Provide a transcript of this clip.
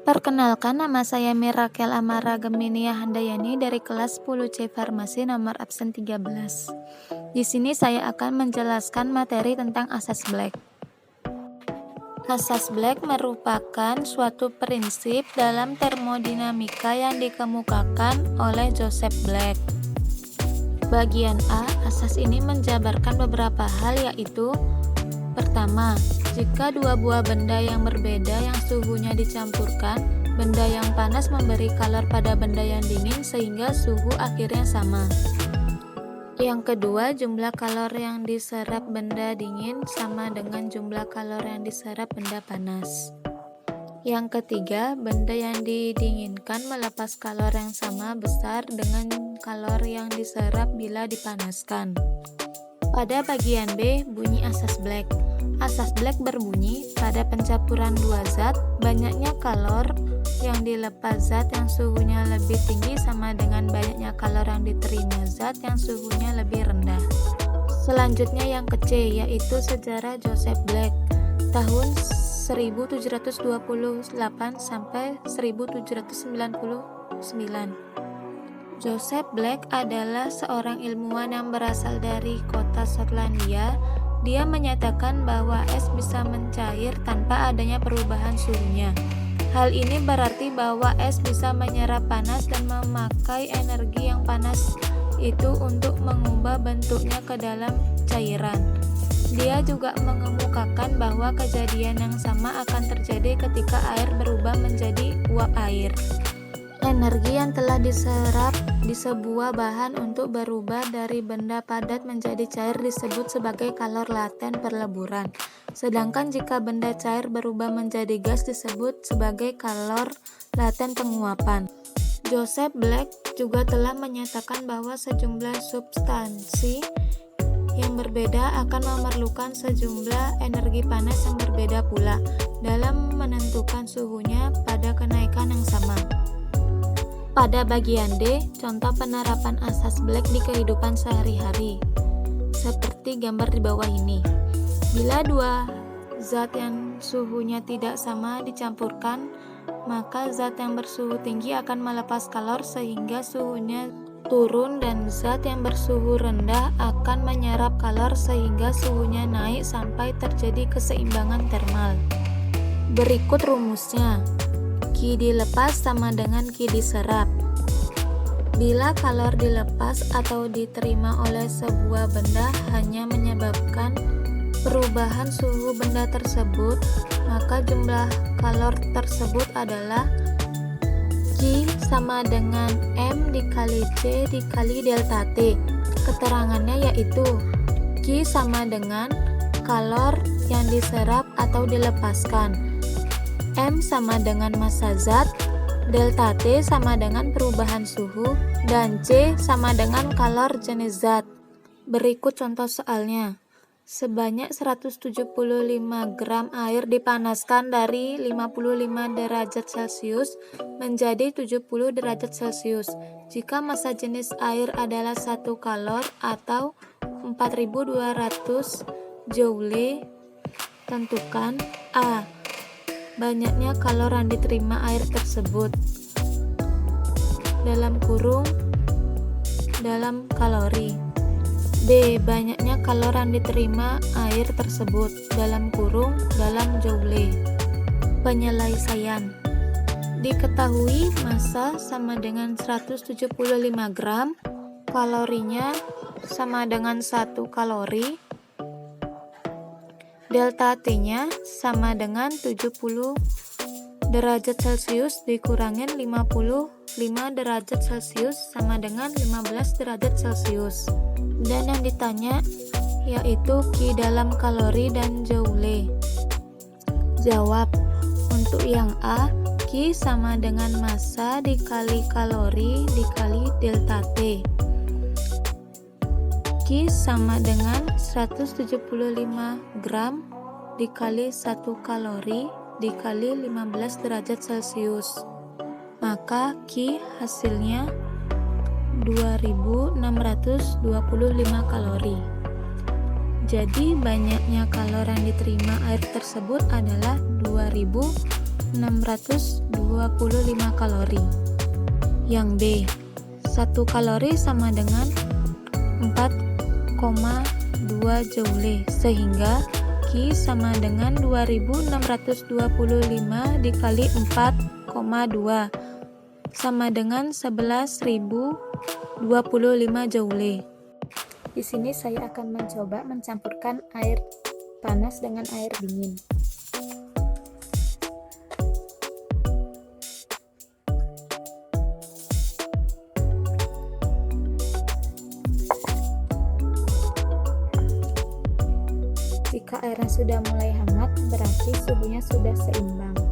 Perkenalkan, nama saya Mirakel Amara Geminia Handayani dari kelas 10C Farmasi nomor absen 13. Di sini saya akan menjelaskan materi tentang asas Black. Asas Black merupakan suatu prinsip dalam termodinamika yang dikemukakan oleh Joseph Black. Bagian A, asas ini menjabarkan beberapa hal, yaitu: pertama, jika dua buah benda yang berbeda yang suhunya dicampurkan, benda yang panas memberi kalor pada benda yang dingin sehingga suhu akhirnya sama. Yang kedua, jumlah kalor yang diserap benda dingin sama dengan jumlah kalor yang diserap benda panas. Yang ketiga, benda yang didinginkan melepas kalor yang sama besar dengan kalor yang diserap bila dipanaskan. Pada bagian B, bunyi asas Black. Asas Black berbunyi, pada pencampuran dua zat, banyaknya kalor yang dilepas zat yang suhunya lebih tinggi sama dengan banyaknya kalor yang diterima zat yang suhunya lebih rendah. Selanjutnya yang ke C, yaitu sejarah Joseph Black tahun 1728 sampai 1799. Joseph Black adalah seorang ilmuwan yang berasal dari kota Skotlandia. Dia menyatakan bahwa es bisa mencair tanpa adanya perubahan suhunya. Hal ini berarti bahwa es bisa menyerap panas dan memakai energi yang panas itu untuk mengubah bentuknya ke dalam cairan. Dia juga mengemukakan bahwa kejadian yang sama akan terjadi ketika air berubah menjadi uap air. Energi yang telah diserap di sebuah bahan untuk berubah dari benda padat menjadi cair disebut sebagai kalor laten perleburan. Sedangkan jika benda cair berubah menjadi gas disebut sebagai kalor laten penguapan. Joseph Black juga telah menyatakan bahwa sejumlah substansi yang berbeda akan memerlukan sejumlah energi panas yang berbeda pula dalam menentukan suhunya pada kenaikan yang sama. Pada bagian D, contoh penerapan asas Black di kehidupan sehari-hari. Seperti gambar di bawah ini. Bila dua zat yang suhunya tidak sama dicampurkan, maka zat yang bersuhu tinggi akan melepas kalor sehingga suhunya turun dan zat yang bersuhu rendah akan menyerap kalor sehingga suhunya naik sampai terjadi keseimbangan termal. Berikut rumusnya. Q dilepas sama dengan Q diserap. Bila kalor dilepas atau diterima oleh sebuah benda hanya menyebabkan perubahan suhu benda tersebut, maka jumlah kalor tersebut adalah Q sama dengan M dikali C dikali delta T. Keterangannya yaitu Q sama dengan kalor yang diserap atau dilepaskan, M sama dengan massa zat, delta T sama dengan perubahan suhu, dan C sama dengan kalor jenis zat. Berikut contoh soalnya. Sebanyak 175 gram air dipanaskan dari 55 derajat Celcius menjadi 70 derajat Celcius. Jika massa jenis air adalah 1 kalor atau 4200 joule, tentukan A. Banyaknya kalor yang diterima air tersebut dalam kalori. B. Banyaknya kalor yang diterima air tersebut dalam joule. Penyelesaian. Diketahui massa sama dengan 175 gram, kalorinya sama dengan 1 kalori, delta T-nya sama dengan 70 derajat Celcius dikurangin 55 derajat Celcius sama dengan 15 derajat Celcius. Dan yang ditanya yaitu Q dalam kalori dan joule. Jawab. Untuk yang A, Q sama dengan massa dikali kalori dikali delta T. Q sama dengan 175 gram dikali 1 kalori dikali 15 derajat Celcius. Maka Q hasilnya 2625 kalori. Jadi banyaknya kalor yang diterima air tersebut adalah 2625 625 kalori. Yang B, 1 kalori sama dengan 4,2 joule, sehingga Q sama dengan 2625 dikali 4,2 sama dengan 11.025 joule. Di sini saya akan mencoba mencampurkan air panas dengan air dingin. Jika airnya sudah mulai hangat, berarti suhunya sudah seimbang.